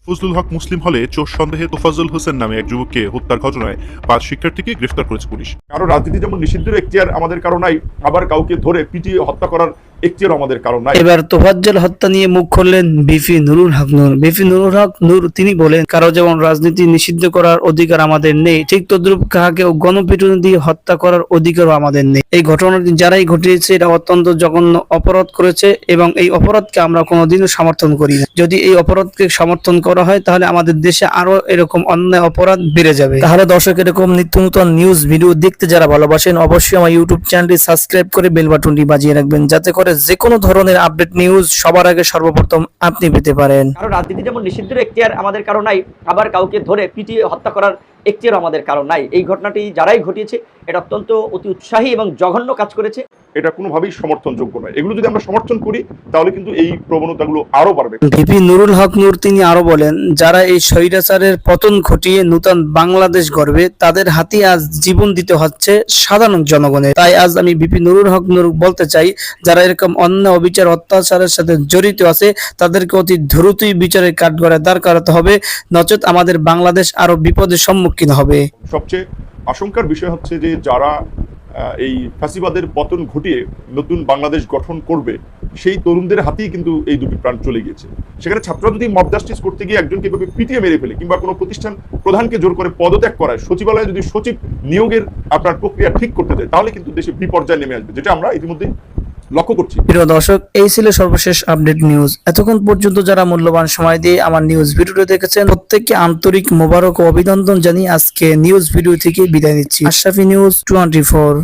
ফজলুল হক মুসলিম হলে চোর সন্দেহে তোফাজ্জল হোসেন নামে এক যুবককে হত্যার ঘটনায় 5 শিক্ষার্থীকে গ্রেফতার করেছে পুলিশ। কারণ রাজনীতি যেমন নিষিদ্ধের এখতিয়ার আমাদের কারো নাই, আবার কাউকে ধরে পিটিয়ে হত্যা করার এখতিয়ার আমাদের কারো নাই। এবার তোফাজ্জল হত্যা নিয়ে মুখ খুললেন বিপি নুরুল হক নূর। বিপি নুরুল হক নূর তিনি বলেন, কারো যেমন রাজনীতি নিষিদ্ধ করার অধিকার আমাদের নেই, ঠিক তদ্রুপ কাহাকেও গণপিটুনি দিয়ে হত্যা করার অধিকারও আমাদের নেই। এই ঘটনাটি যারাই ঘটিয়েছে এটা অত্যন্ত জঘন্য অপরাধ করেছে এবং এই অপরাধকে আমরা কোনোদিনও সমর্থন করি না। যদি এই অপরাধকে সমর্থন করা হয় তাহলে আমাদের দেশে আরো এরকম অন্যায় অপরাধ বেড়ে যাবে। তাহলে দর্শক, এরকম নিত্য নতুন নিউজ ভিডিও দেখতে যারা ভালোবাসেন অবশ্যই আমার ইউটিউব চ্যানেলটি সাবস্ক্রাইব করে বেল বাটনটি বাজিয়ে রাখবেন, যাতে করে যে কোনো ধরনের আপডেট নিউজ সবার আগে সর্বপ্রথম আপনি পেতে পারেন। কারণ রাজনীতি যেমন নিষিদ্ধের এখতিয়ার আমাদের কারো নাই, আবার কাউকে ধরে পিটিয়ে হত্যা করার এখতিয়ার আমাদের কারো নাই। এই ঘটনাটি যারাই ঘটিয়েছে এটা অত্যন্ত অতি উৎসাহী এবং জঘন্য কাজ করেছে। এটা কোনোভাবেই সমর্থনযোগ্য নয়। এগুলো যদি আমরা সমর্থন করি তাহলে কিন্তু এই প্রবণতাগুলো আরো বাড়বে। বিপি নুরুল হক নূর তিনি আরো বলেন, যারা এই স্বৈরাচারের পতন ঘটিয়ে নূতন বাংলাদেশ গড়বে তাদের হাতে আজ জীবন দিতে হচ্ছে সাধারণ জনগণের। তাই আজ আমি বিপি নুরুল হক নূর বলতে চাই, যারা এরকম অন্যায় অবিচার অত্যাচারের সাথে জড়িত আছে তাদেরকে অতি দ্রুতই বিচারের কাঠগড়ায় দাঁড় করাতে হবে, নচেত আমাদের বাংলাদেশ আরো বিপদের সম্মুখীন হবে। সবচেয়ে আশঙ্কার বিষয় হচ্ছে যে যারা এই ফ্যাসিবাদের পতন ঘটিয়ে নতুন বাংলাদেশ গঠন করবে সেই তরুণদের হাতেই কিন্তু এই দুটি প্রাণ চলে গিয়েছে। সেখানে ছাত্ররা যদি মব জাস্টিস করতে গিয়ে একজনকে এভাবে পিটিয়ে মেরে ফেলে কিংবা কোনো প্রতিষ্ঠান প্রধানকে জোর করে পদত্যাগ করায়, সচিবালয়ে যদি সচিব নিয়োগের আপনার প্রক্রিয়া ঠিক করতে যায় তাহলে কিন্তু দেশে বিপর্যয় নেমে আসবে, যেটা আমরা ইতিমধ্যে লক্ষ্য করছি। প্রিয় দর্শক, এই ছিল সর্বশেষ আপডেট নিউজ। এতক্ষণ পর্যন্ত যারা মূল্যবান সময় দিয়ে আমার নিউজ ভিডিওটি দেখেছেন প্রত্যেককে আন্তরিক মোবারক ও অভিনন্দন জানিয়ে আজকে নিউজ ভিডিও থেকে বিদায় নিচ্ছি। আশরাফি নিউজ 24।